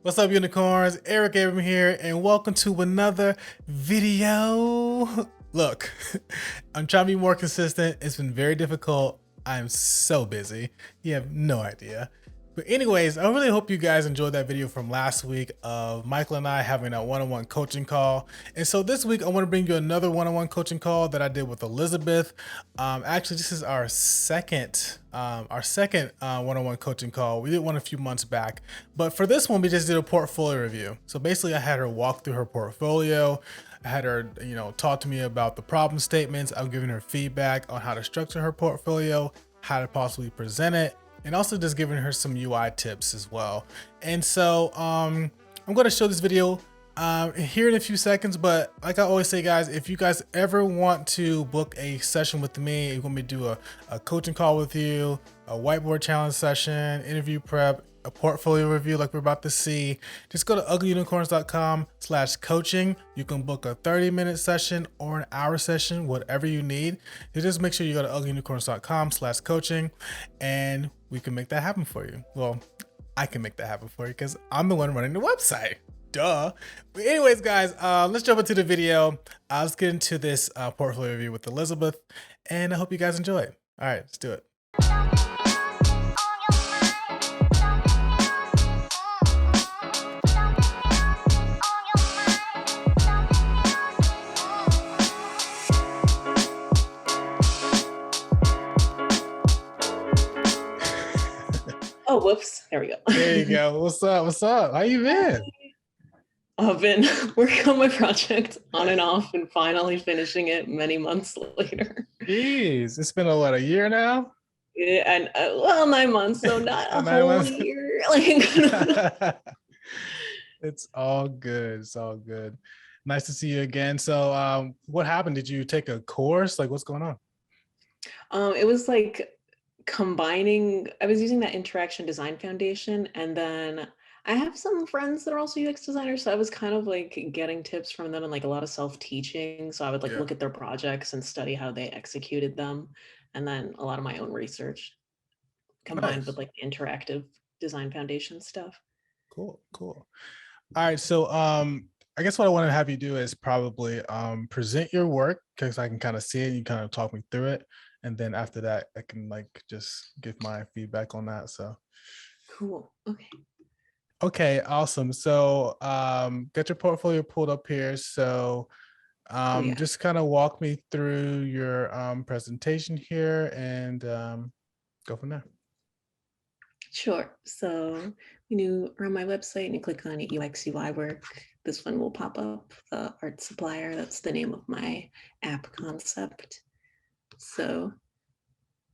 What's up, unicorns? Eric Abram here, and welcome to another video. Look, I'm trying to be more consistent. It's been very difficult. I'm so busy. You have no idea. But anyways, I really hope you guys enjoyed that video from last week of Michael and I having a one-on-one coaching call. And so this week, I want to bring you another one-on-one coaching call that I did with Elizabeth. Actually, this is our second one-on-one coaching call. We did one a few months back, but for this one, we just did a portfolio review. So basically, I had her walk through her portfolio. I had her, talk to me about the problem statements. I'm giving her feedback on how to structure her portfolio, how to possibly present it, and also just giving her some UI tips as well. And so I'm going to show this video here in a few seconds, but like I always say, guys, if you guys ever want to book a session with me, you want me to do a coaching call with you, a whiteboard challenge session, interview prep, a portfolio review like we're about to see, just go to uglyunicorns.com/coaching. You can book a 30-minute session or an hour session, whatever you need. You just make sure you go to uglyunicorns.com/coaching and we can make that happen for you. Well, I can make that happen for you because I'm the one running the website. Duh. But anyways, guys, let's jump into the video. Let's get into this portfolio review with Elizabeth, and I hope you guys enjoy it. All right, let's do it. Oh, whoops. There we go. There you go. What's up? What's up? How you been? I've been working on my project on and off and finally finishing it many months later. Jeez, it's been a year now? Yeah, and well, 9 months, so not a whole year. It's all good. It's all good. Nice to see you again. So what happened? Did you take a course? Like, what's going on? It was like combining, I was using that interaction design foundation, and then I have some friends that are also UX designers, so I was kind of like getting tips from them and like a lot of self-teaching. So I would look at their projects and study how they executed them, and then a lot of my own research combined with like interactive design foundation stuff. Cool. All right, so I guess what I want to have you do is probably present your work because I can kind of see it and you kind of talk me through it. And then after that, I can like just give my feedback on that. So cool. Okay, awesome. So get your portfolio pulled up here. So just kind of walk me through your presentation here and go from there. Sure. So when you are on my website and you click on UX UI work, this one will pop up, the art supplier. That's the name of my app concept. So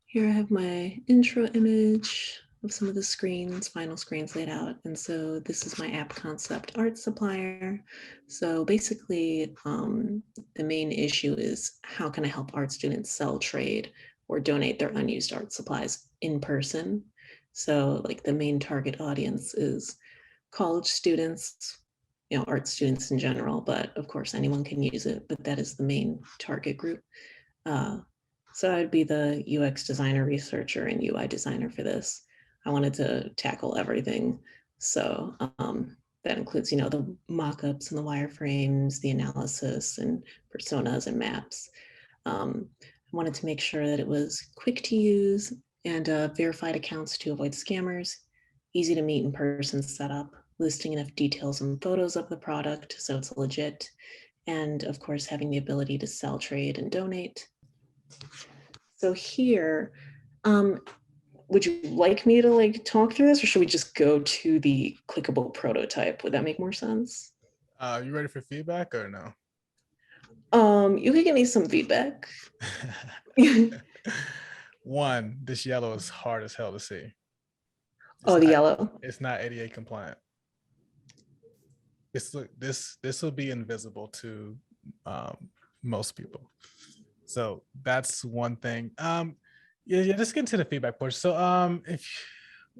here I have my intro image of some of the screens, final screens laid out. And so this is my app concept art supplier. So basically, the main issue is how can I help art students sell, trade, or donate their unused art supplies in person? So like the main target audience is college students, art students in general, but of course anyone can use it, but that is the main target group. So I'd be the UX designer, researcher, and UI designer for this. I wanted to tackle everything. So that includes, the mockups and the wireframes, the analysis and personas and maps. I wanted to make sure that it was quick to use and verified accounts to avoid scammers, easy to meet in person setup, listing enough details and photos of the product so it's legit, and of course having the ability to sell, trade, and donate. So here, would you like me to like talk through this, or should we just go to the clickable prototype? Would that make more sense? You ready for feedback or no? You can give me some feedback. One, this yellow is hard as hell to see. The yellow. It's not ADA compliant. This will be invisible to most people. So that's one thing. Yeah, just get into the feedback portion. So if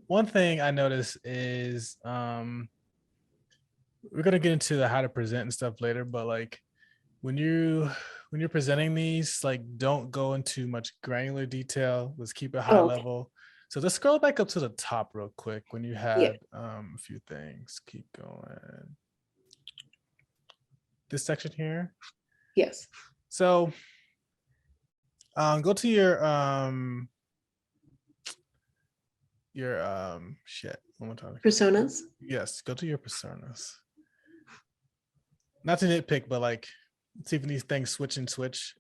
one thing I noticed is we're gonna get into the how to present and stuff later, but like when you're presenting these, like don't go into much granular detail. Let's keep it high level. So let's scroll back up to the top real quick when you Yeah. had a few things. Keep going. This section here. Yes. So go to your shit. One more time. Personas. Yes, go to your personas. Not to nitpick, but like see if these things switch and switch.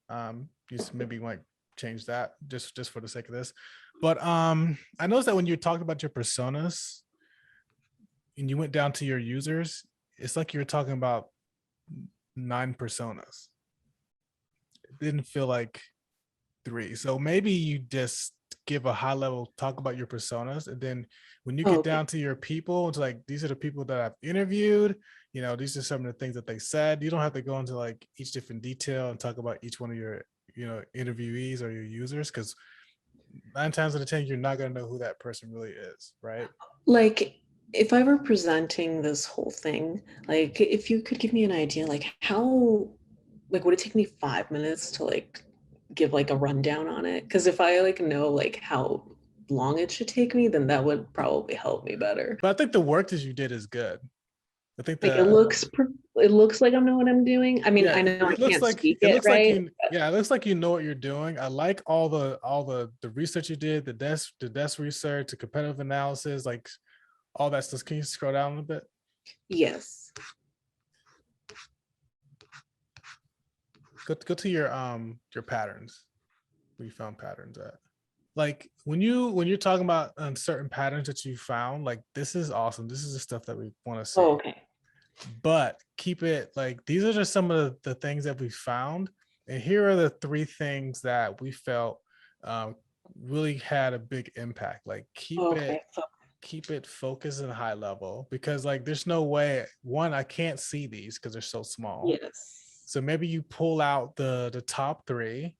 Just maybe like change that just for the sake of this. But I noticed that when you talked about your personas and you went down to your users, it's like you were talking about 9 personas. It didn't feel like 3. So maybe you just give a high level talk about your personas, and then when you get down to your people, it's like these are the people that I've interviewed. These are some of the things that they said. You don't have to go into like each different detail and talk about each one of your interviewees or your users, because 9 times out of 10 you're not going to know who that person really is, right? Like, if I were presenting this whole thing, like, if you could give me an idea, like, how, like, would it take me 5 minutes to like give like a rundown on it? Because if I like know like how long it should take me, then that would probably help me better. But I think the work that you did is good. I think Like, the it looks like I know what I'm doing. I mean, yeah, I know I it looks can't like speak it, right? it looks like you know what you're doing. I like all the research you did, the desk research, the competitive analysis, like all that stuff. Can you scroll down a little bit? Yes. Go to your patterns. Where you found patterns at. Like when you're talking about certain patterns that you found, like this is awesome. This is the stuff that we want to see. Oh, okay. But keep it like these are just some of the things that we found, and here are the 3 things that we felt really had a big impact. Like keep it focused and high level, because like there's no way, one, I can't see these because they're so small. Yes. So maybe you pull out the top 3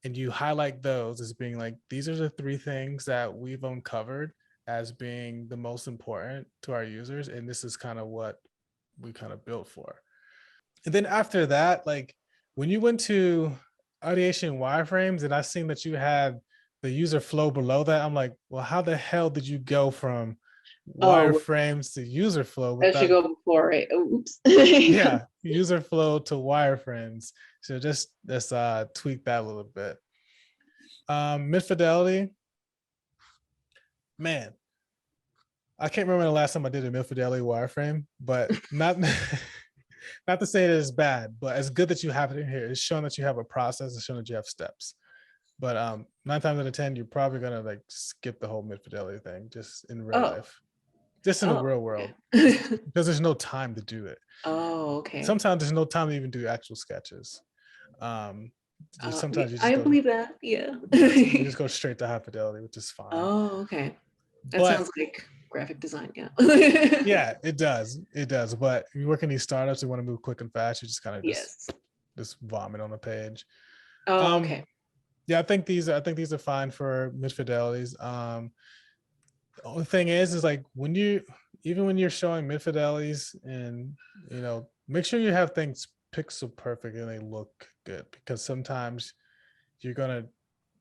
and you highlight those as being like, these are the 3 things that we've uncovered as being the most important to our users, and this is kind of what we kind of built for. And then after that, like when you went to ideation wireframes and I seen that you had the user flow below that, I'm like, well, how the hell did you go from wireframes to user flow That should without go before, right? Oops. yeah, user flow to wireframes? So just let's tweak that a little bit. Mid fidelity, man, I can't remember the last time I did a mid fidelity wireframe, but not not to say that it's bad, but it's good that you have it in here. It's showing that you have a process. It's showing that you have steps. But 9 times out of 10, you're probably gonna like skip the whole mid fidelity thing just in real life, just in the real world, because there's no time to do it. Oh, okay. Sometimes there's no time to even do actual sketches. Sometimes you just I believe that. Yeah. you just go straight to high fidelity, which is fine. Oh, okay. That But sounds like graphic design. Yeah. yeah, it does. It does. But if you work in these startups, you want to move quick and fast, you just kind of just vomit on the page. Oh, okay. Yeah, I think these are fine for mid fidelities. The only thing is like when you're showing mid fidelities, and make sure you have things pixel perfect and they look good, because sometimes you're gonna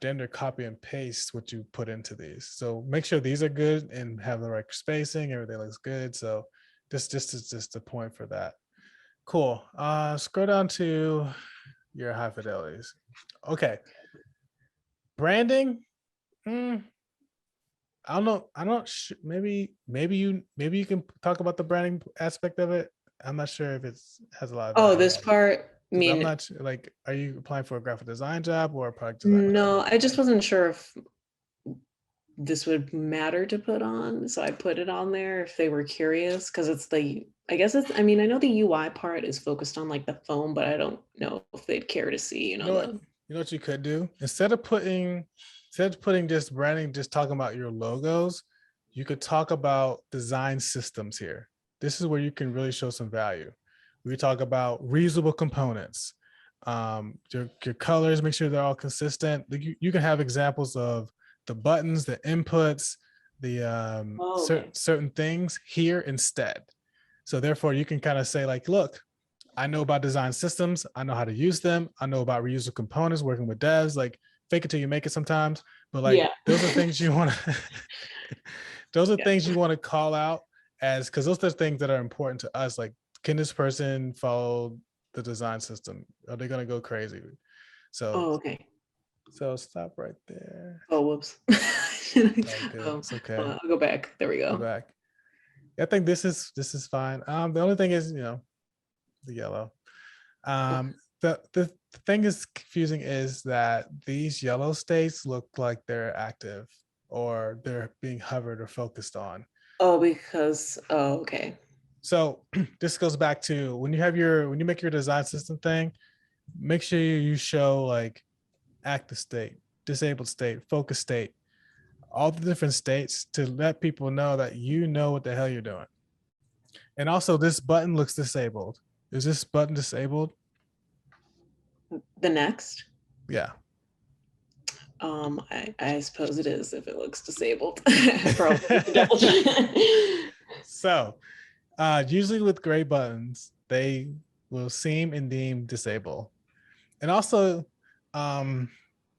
render, copy, and paste what you put into these. So make sure these are good and have the right spacing. Everything looks good. So this is just a point for that. Cool. Scroll down to your high fidelities. Okay. Branding. I don't know. I don't. Maybe you can talk about the branding aspect of it. I'm not sure if has a lot of. Oh, this part. I'm not like. Are you applying for a graphic design job or a product design? No, I just wasn't sure if this would matter to put on, so I put it on there if they were curious, because I mean, I know the UI part is focused on like the phone, but I don't know if they'd care to see, You know what you could do? Instead of putting just branding, just talking about your logos, you could talk about design systems here. This is where you can really show some value. We talk about reusable components, your colors, make sure they're all consistent. You can have examples of the buttons, the inputs, the certain things here instead. So therefore you can kind of say like, look, I know about design systems. I know how to use them. I know about reusable components, working with devs, like fake it till you make it sometimes. But like Yeah. those are things you want to those are Yeah. things you want to call out as, because those are things that are important to us. Like, can this person follow the design system? Are they gonna go crazy? So Oh, okay. so stop right there. Oh, whoops. All good. Oh, It's okay. I'll go back. There we Go go. back. I think this is fine. The only thing is, the yellow. Okay. The thing is confusing is that these yellow states look like they're active or they're being hovered or focused on. Oh, because okay. So this goes back to when you make your design system thing, make sure you show like active state, disabled state, focus state, all the different states to let people know that you know what the hell you're doing. And also this button looks disabled. Is this button disabled? The next. Yeah. I suppose it is if it looks disabled. I probably need to double check. So usually with gray buttons, they will seem and deem disable. And also,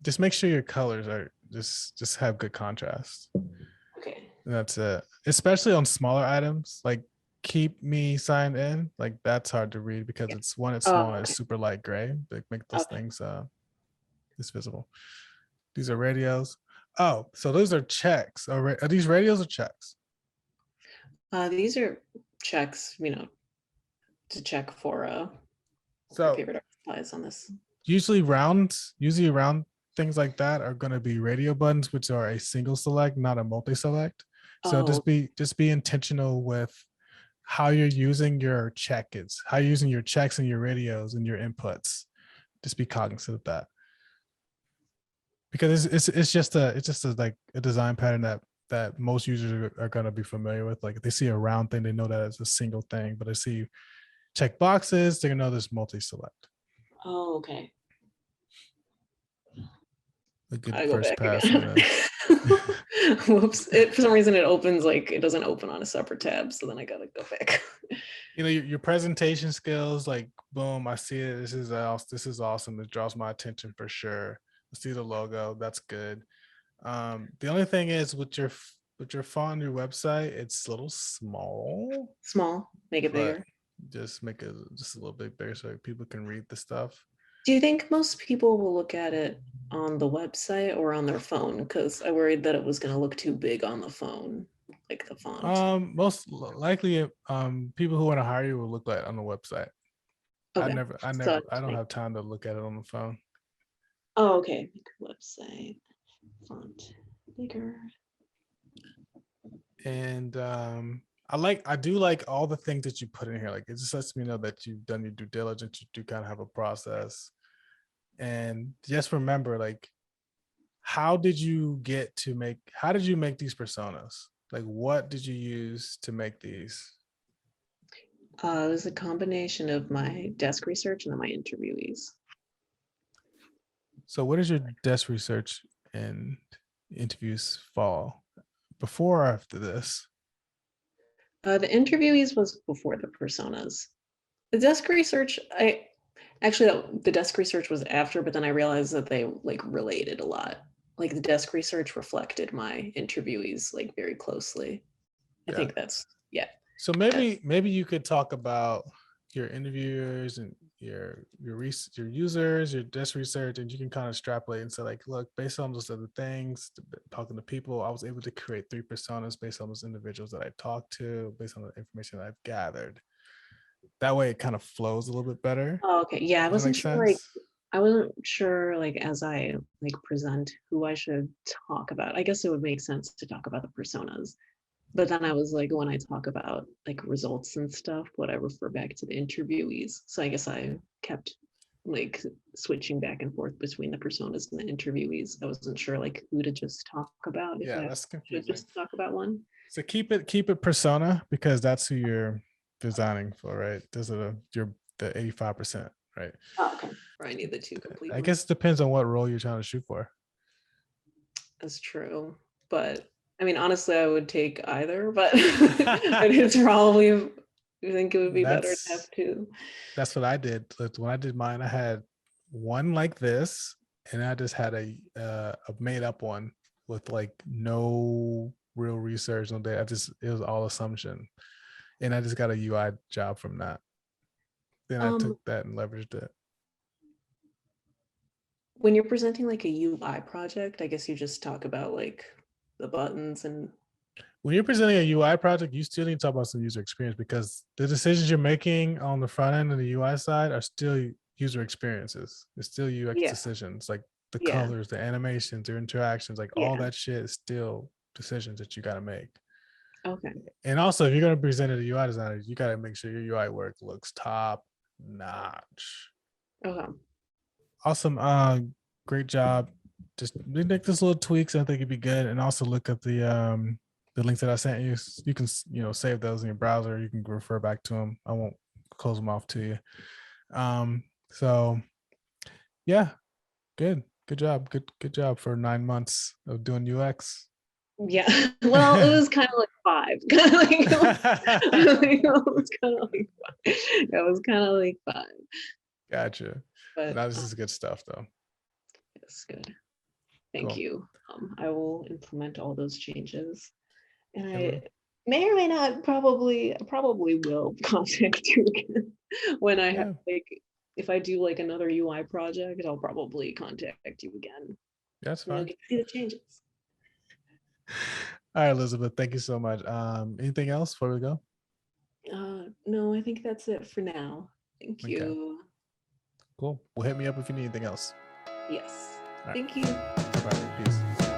just make sure your colors are just have good contrast. Okay. And that's it. Especially on smaller items, like keep me signed in. Like that's hard to read because Yeah. it's Oh, small and it's okay. super light gray. Like make those Okay. things it's visible. These are radios. Oh, so those are checks. Are these radios or checks? These are checks, to check for my So favorite art supplies on this. usually round things like that are going to be radio buttons, which are a single select, not a multi-select. So Oh, just be intentional with how you're using your how you're using your checks and your radios and your inputs. Just be cognizant of that, because it's just a like a design pattern that most users are going to be familiar with. Like if they see a round thing, they know that it's a single thing, but they see check boxes, they're going to know there's multi-select. oh, okay. A good I go first back pass on again. this. Whoops. For some reason it opens like it doesn't open on a separate tab, so then I gotta go back. Your presentation skills, like boom, I see it. This is awesome. It draws my attention for sure. I see the logo. That's good. The only thing is with your font on your website, it's a little small, Small, make it but bigger. just make it just a little bit bigger so people can read the stuff. Do you think most people will look at it on the website or on their phone? Because I worried that it was going to look too big on the phone, like the font. Most likely, people who want to hire you will look like on the website. Okay. So, I don't have time to look at it on the phone. oh, okay. Make website font bigger. And I do like all the things that you put in here. Like it just lets me know that you've done your due diligence. You do kind of have a process. And just remember, like, how did you make these personas? Like what did you use to make these? It was a combination of my desk research and then my interviewees. So what does your desk research and interviews fall? Before or after this? The interviewees was before the personas. The desk research, I actually the desk research was after, but then I realized that they like related a lot. Like the desk research reflected my interviewees like very closely. I Yeah. think that's yeah. So That, maybe you could talk about your interviewers and your users, your desk research, and you can kind of extrapolate and say like, look, based on those other things, talking to people, I was able to create 3 personas based on those individuals that I talked to, based on the information that I've gathered. That way, it kind of flows a little bit better. oh, okay. Yeah, Does that make sense? I wasn't sure like as I like present who I should talk about. I guess it would make sense to talk about the personas. But then I was like, when I talk about like results and stuff, would I refer back to the interviewees? So I guess I kept like switching back and forth between the personas and the interviewees. I wasn't sure like who to just talk about if Yeah, I that's should confusing. just talk about one. So keep it persona because that's who you're designing for, right? Those are the 85%, right? Oh, okay. Or I need the two complete I ones. guess it depends on what role you're trying to shoot for. That's true. But I mean, honestly, I would take either, but it's probably, I think it would be better to have That's two. that's what I did. When I did mine, I had one like this, and I just had a made up one with like no real research on data. It was all assumption. And I just got a UI job from that. Then I took Um, that and leveraged it. when you're presenting like a UI project, I guess you just talk about like the buttons and When you're presenting a UI project, you still need to talk about some user experience because the decisions you're making on the front end and the UI side are still user experiences. It's still UX yeah, decisions, like the yeah, colors, the animations, their interactions, like all yeah. that shit is still decisions that you got to make. Okay. And also, if you're going to present it to UI designers, you got to make sure your UI work looks top notch. Okay. Awesome. Great job. Just make this little tweaks. I think it'd be good. And also look at the links that I sent you. You can save those in your browser. You can refer back to them. I won't close them off to you. So yeah, good job. Good job for 9 months of doing UX. Yeah. Well, it was kind of like 5. It was kind of like 5. It was kind of like 5. Gotcha. But Now this is good stuff though. it's good. Thank Cool. you. I will implement all those changes. And Yeah, I may or may not probably will contact you again when I have like if I do like another UI project, I'll probably contact you again. that's And you'll fine. get to see the changes. All right, Elizabeth. Thank you so much. Anything else before we go? No, I think that's it for now. Thank Okay. you. Cool. Well, hit me up if you need anything else. Yes. All right. Thank you. All right. Peace.